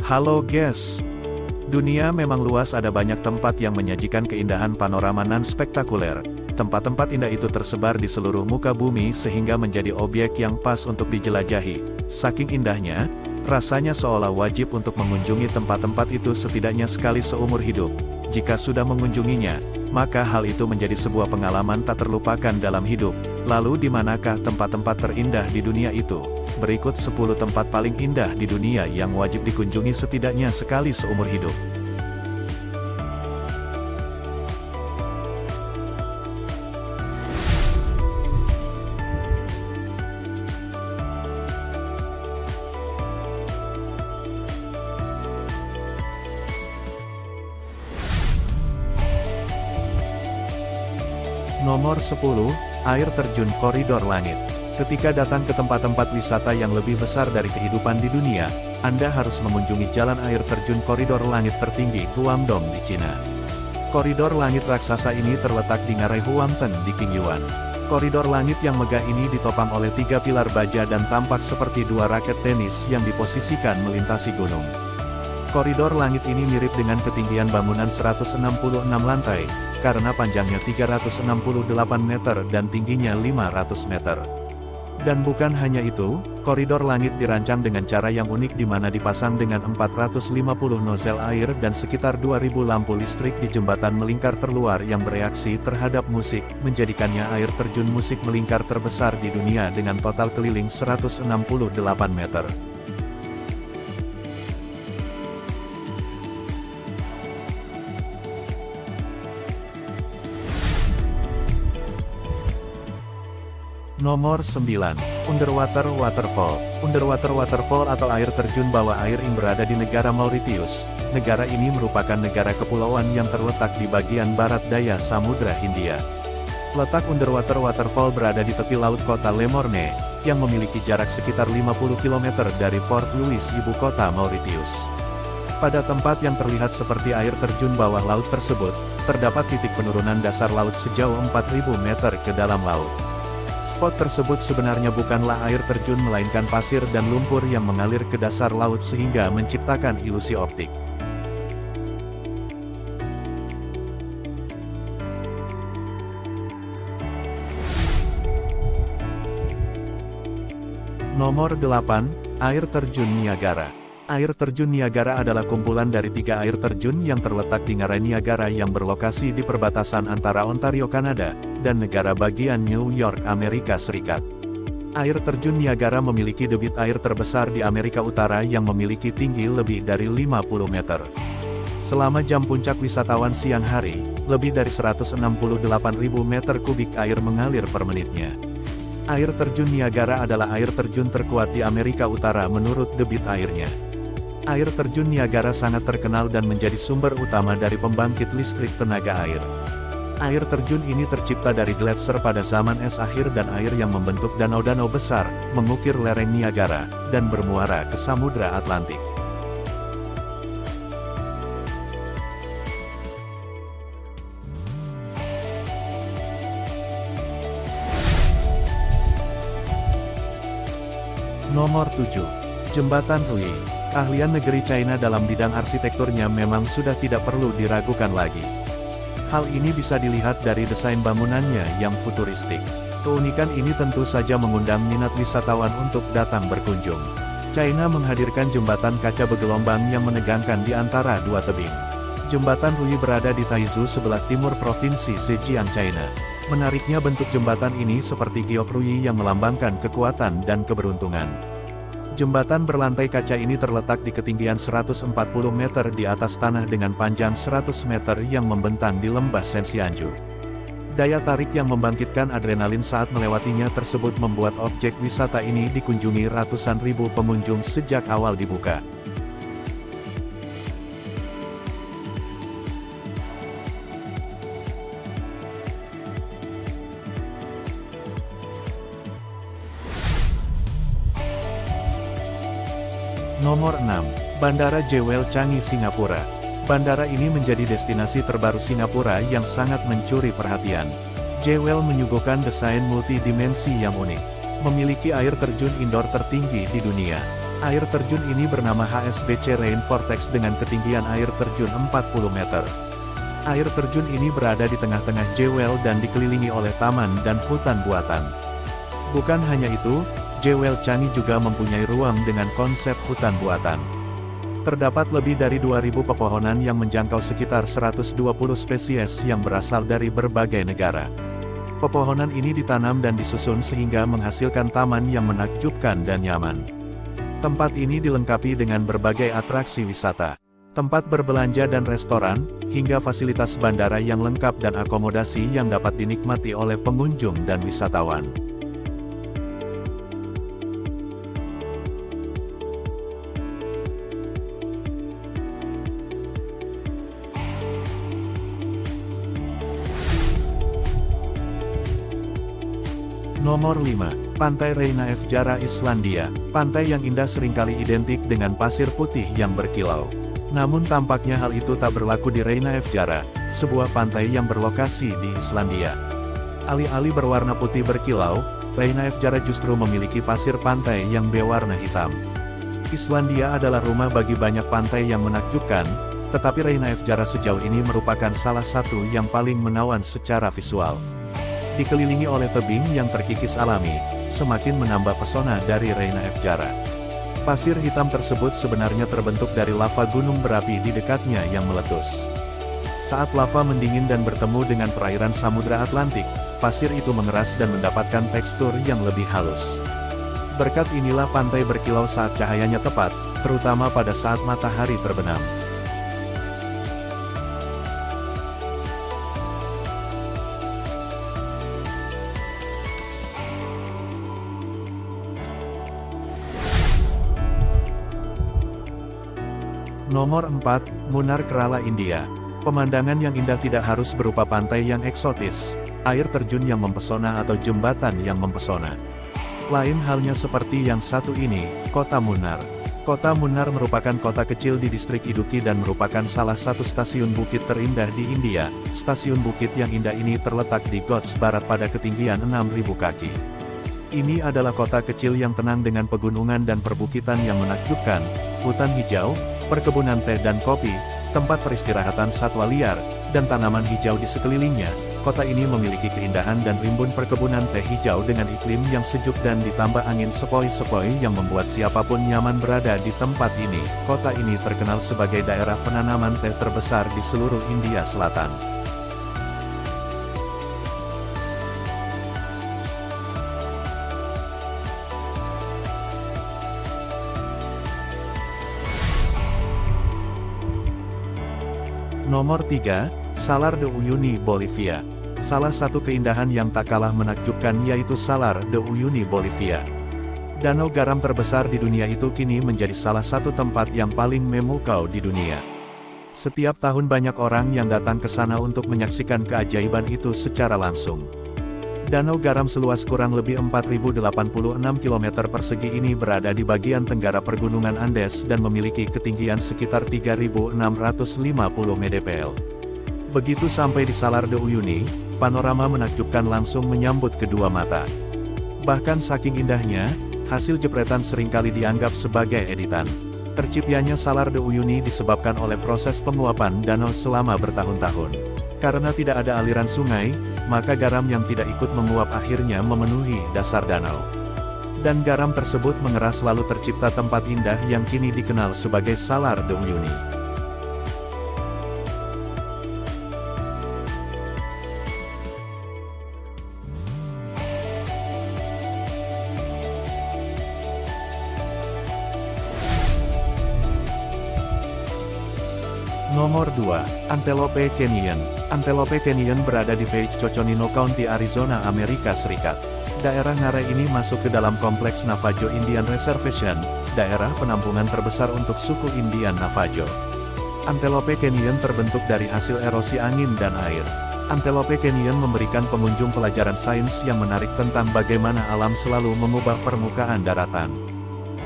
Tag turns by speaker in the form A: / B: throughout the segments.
A: Halo guys. Dunia memang luas, ada banyak tempat yang menyajikan keindahan panorama nan spektakuler. Tempat-tempat indah itu tersebar di seluruh muka bumi sehingga menjadi objek yang pas untuk dijelajahi. Saking indahnya, rasanya seolah wajib untuk mengunjungi tempat-tempat itu setidaknya sekali seumur hidup. Jika sudah mengunjunginya, maka hal itu menjadi sebuah pengalaman tak terlupakan dalam hidup. Lalu di manakah tempat-tempat terindah di dunia itu? Berikut 10 tempat paling indah di dunia yang wajib dikunjungi setidaknya sekali seumur hidup. Nomor 10, Air Terjun Koridor Langit. Ketika datang ke tempat-tempat wisata yang lebih besar dari kehidupan di dunia, Anda harus mengunjungi jalan air terjun koridor langit tertinggi Huangdong di Cina. Koridor langit raksasa ini terletak di ngarai Huangten di Qingyuan. Koridor langit yang megah ini ditopang oleh 3 pilar baja dan tampak seperti 2 raket tenis yang diposisikan melintasi gunung. Koridor langit ini mirip dengan ketinggian bangunan 166 lantai, karena panjangnya 368 meter dan tingginya 500 meter. Dan bukan hanya itu, koridor langit dirancang dengan cara yang unik di mana dipasang dengan 450 nozzle air dan sekitar 2000 lampu listrik di jembatan melingkar terluar yang bereaksi terhadap musik, menjadikannya air terjun musik melingkar terbesar di dunia dengan total keliling 168 meter. Nomor 9. Underwater Waterfall. Underwater Waterfall atau air terjun bawah air yang berada di negara Mauritius. Negara ini merupakan negara kepulauan yang terletak di bagian barat daya Samudra Hindia. Letak Underwater Waterfall berada di tepi laut kota Le Morne, yang memiliki jarak sekitar 50 km dari Port Louis, ibu kota Mauritius. Pada tempat yang terlihat seperti air terjun bawah laut tersebut, terdapat titik penurunan dasar laut sejauh 4000 meter ke dalam laut. Spot tersebut sebenarnya bukanlah air terjun melainkan pasir dan lumpur yang mengalir ke dasar laut sehingga menciptakan ilusi optik. Nomor 8, Air Terjun Niagara. Air terjun Niagara adalah kumpulan dari 3 air terjun yang terletak di ngarai Niagara yang berlokasi di perbatasan antara Ontario, Kanada, dan negara bagian New York, Amerika Serikat. Air terjun Niagara memiliki debit air terbesar di Amerika Utara yang memiliki tinggi lebih dari 50 meter. Selama jam puncak wisatawan siang hari, lebih dari 168.000 meter kubik air mengalir per menitnya. Air terjun Niagara adalah air terjun terkuat di Amerika Utara menurut debit airnya. Air terjun Niagara sangat terkenal dan menjadi sumber utama dari pembangkit listrik tenaga air. Air terjun ini tercipta dari gletser pada zaman es akhir dan air yang membentuk danau-danau besar, mengukir lereng Niagara, dan bermuara ke Samudra Atlantik. Nomor 7. Jembatan Rui. Keahlian negeri China dalam bidang arsitekturnya memang sudah tidak perlu diragukan lagi. Hal ini bisa dilihat dari desain bangunannya yang futuristik. Keunikan ini tentu saja mengundang minat wisatawan untuk datang berkunjung. China menghadirkan jembatan kaca bergelombang yang menegangkan di antara 2 tebing. Jembatan Rui berada di Taizhou sebelah timur provinsi Zhejiang, China. Menariknya bentuk jembatan ini seperti giok Rui yang melambangkan kekuatan dan keberuntungan. Jembatan berlantai kaca ini terletak di ketinggian 140 meter di atas tanah dengan panjang 100 meter yang membentang di lembah Sensianju. Daya tarik yang membangkitkan adrenalin saat melewatinya tersebut membuat objek wisata ini dikunjungi ratusan ribu pengunjung sejak awal dibuka. Nomor 6. Bandara Jewel Changi, Singapura. Bandara ini menjadi destinasi terbaru Singapura yang sangat mencuri perhatian. Jewel menyuguhkan desain multidimensi yang unik. Memiliki air terjun indoor tertinggi di dunia. Air terjun ini bernama HSBC Rain Vortex dengan ketinggian air terjun 40 meter. Air terjun ini berada di tengah-tengah Jewel dan dikelilingi oleh taman dan hutan buatan. Bukan hanya itu, Jewel Changi juga mempunyai ruang dengan konsep hutan buatan. Terdapat lebih dari 2.000 pepohonan yang menjangkau sekitar 120 spesies yang berasal dari berbagai negara. Pepohonan ini ditanam dan disusun sehingga menghasilkan taman yang menakjubkan dan nyaman. Tempat ini dilengkapi dengan berbagai atraksi wisata, tempat berbelanja dan restoran, hingga fasilitas bandara yang lengkap dan akomodasi yang dapat dinikmati oleh pengunjung dan wisatawan. Nomor 5. Pantai Reina F. Jara, Islandia. Pantai yang indah seringkali identik dengan pasir putih yang berkilau. Namun tampaknya hal itu tak berlaku di Reina F. Jara, sebuah pantai yang berlokasi di Islandia. Alih-alih berwarna putih berkilau, Reina F. Jara justru memiliki pasir pantai yang berwarna hitam. Islandia adalah rumah bagi banyak pantai yang menakjubkan, tetapi Reina F. Jara sejauh ini merupakan salah satu yang paling menawan secara visual. Dikelilingi oleh tebing yang terkikis alami, semakin menambah pesona dari Reina F. Jara. Pasir hitam tersebut sebenarnya terbentuk dari lava gunung berapi di dekatnya yang meletus. Saat lava mendingin dan bertemu dengan perairan Samudra Atlantik, pasir itu mengeras dan mendapatkan tekstur yang lebih halus. Berkat inilah pantai berkilau saat cahayanya tepat, terutama pada saat matahari terbenam. Nomor 4, Munnar Kerala, India. Pemandangan yang indah tidak harus berupa pantai yang eksotis, air terjun yang mempesona atau jembatan yang mempesona. Lain halnya seperti yang satu ini, Kota Munnar. Kota Munnar merupakan kota kecil di distrik Idukki dan merupakan salah satu stasiun bukit terindah di India. Stasiun bukit yang indah ini terletak di Ghats Barat pada ketinggian 6.000 kaki. Ini adalah kota kecil yang tenang dengan pegunungan dan perbukitan yang menakjubkan, hutan hijau, perkebunan teh dan kopi, tempat peristirahatan satwa liar, dan tanaman hijau di sekelilingnya. Kota ini memiliki keindahan dan rimbun perkebunan teh hijau dengan iklim yang sejuk dan ditambah angin sepoi-sepoi yang membuat siapapun nyaman berada di tempat ini. Kota ini terkenal sebagai daerah penanaman teh terbesar di seluruh India Selatan. Nomor 3, Salar de Uyuni, Bolivia. Salah satu keindahan yang tak kalah menakjubkan yaitu Salar de Uyuni, Bolivia. Danau garam terbesar di dunia itu kini menjadi salah satu tempat yang paling memukau di dunia. Setiap tahun banyak orang yang datang ke sana untuk menyaksikan keajaiban itu secara langsung. Danau garam seluas kurang lebih 4.086 km persegi ini berada di bagian tenggara Pergunungan Andes dan memiliki ketinggian sekitar 3.650 mdpl. Begitu sampai di Salar de Uyuni, panorama menakjubkan langsung menyambut kedua mata. Bahkan saking indahnya, hasil jepretan seringkali dianggap sebagai editan. Terciptanya Salar de Uyuni disebabkan oleh proses penguapan danau selama bertahun-tahun. Karena tidak ada aliran sungai, maka garam yang tidak ikut menguap akhirnya memenuhi dasar danau. Dan garam tersebut mengeras lalu tercipta tempat indah yang kini dikenal sebagai Salar de Uyuni. Nomor 2, Antelope Canyon. Antelope Canyon berada di Page Coconino County, Arizona, Amerika Serikat. Daerah ngarai ini masuk ke dalam kompleks Navajo Indian Reservation, daerah penampungan terbesar untuk suku Indian Navajo. Antelope Canyon terbentuk dari hasil erosi angin dan air. Antelope Canyon memberikan pengunjung pelajaran sains yang menarik tentang bagaimana alam selalu mengubah permukaan daratan.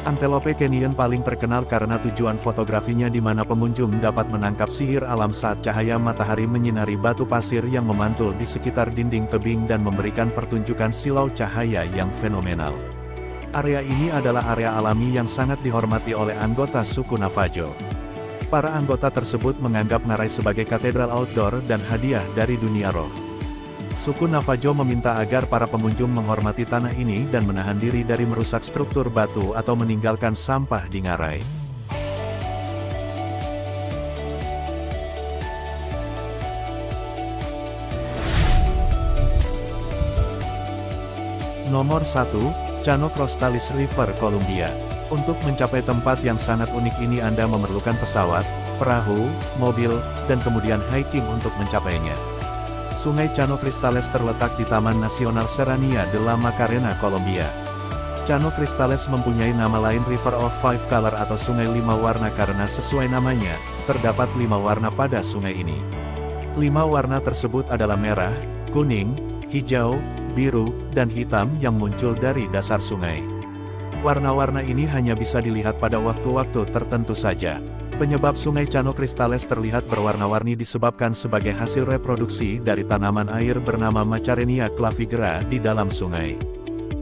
A: Antelope Canyon paling terkenal karena tujuan fotografinya di mana pengunjung dapat menangkap sihir alam saat cahaya matahari menyinari batu pasir yang memantul di sekitar dinding tebing dan memberikan pertunjukan silau cahaya yang fenomenal. Area ini adalah area alami yang sangat dihormati oleh anggota suku Navajo. Para anggota tersebut menganggap ngarai sebagai katedral outdoor dan hadiah dari dunia roh. Suku Navajo meminta agar para pengunjung menghormati tanah ini dan menahan diri dari merusak struktur batu atau meninggalkan sampah di ngarai. Nomor 1, Chano Cristales River, Columbia. Untuk mencapai tempat yang sangat unik ini Anda memerlukan pesawat, perahu, mobil, dan kemudian hiking untuk mencapainya. Sungai Chano Cristales terletak di Taman Nasional Serranía de la Macarena, Colombia. Chano Cristales mempunyai nama lain River of Five Color atau Sungai Lima Warna karena sesuai namanya, terdapat 5 warna pada sungai ini. 5 warna tersebut adalah merah, kuning, hijau, biru, dan hitam yang muncul dari dasar sungai. Warna-warna ini hanya bisa dilihat pada waktu-waktu tertentu saja. Penyebab sungai Chano Cristales terlihat berwarna-warni disebabkan sebagai hasil reproduksi dari tanaman air bernama Macarenia clavigera di dalam sungai.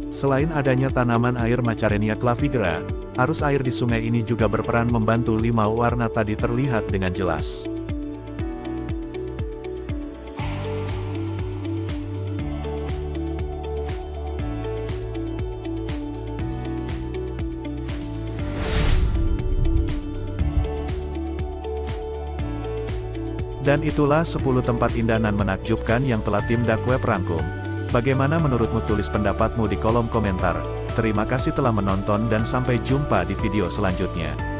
A: Selain adanya tanaman air Macarenia clavigera, arus air di sungai ini juga berperan membantu 5 warna tadi terlihat dengan jelas. Dan itulah 10 tempat indah dan menakjubkan yang telah tim Dark Web rangkum. Bagaimana menurutmu? Tulis pendapatmu di kolom komentar. Terima kasih telah menonton dan sampai jumpa di video selanjutnya.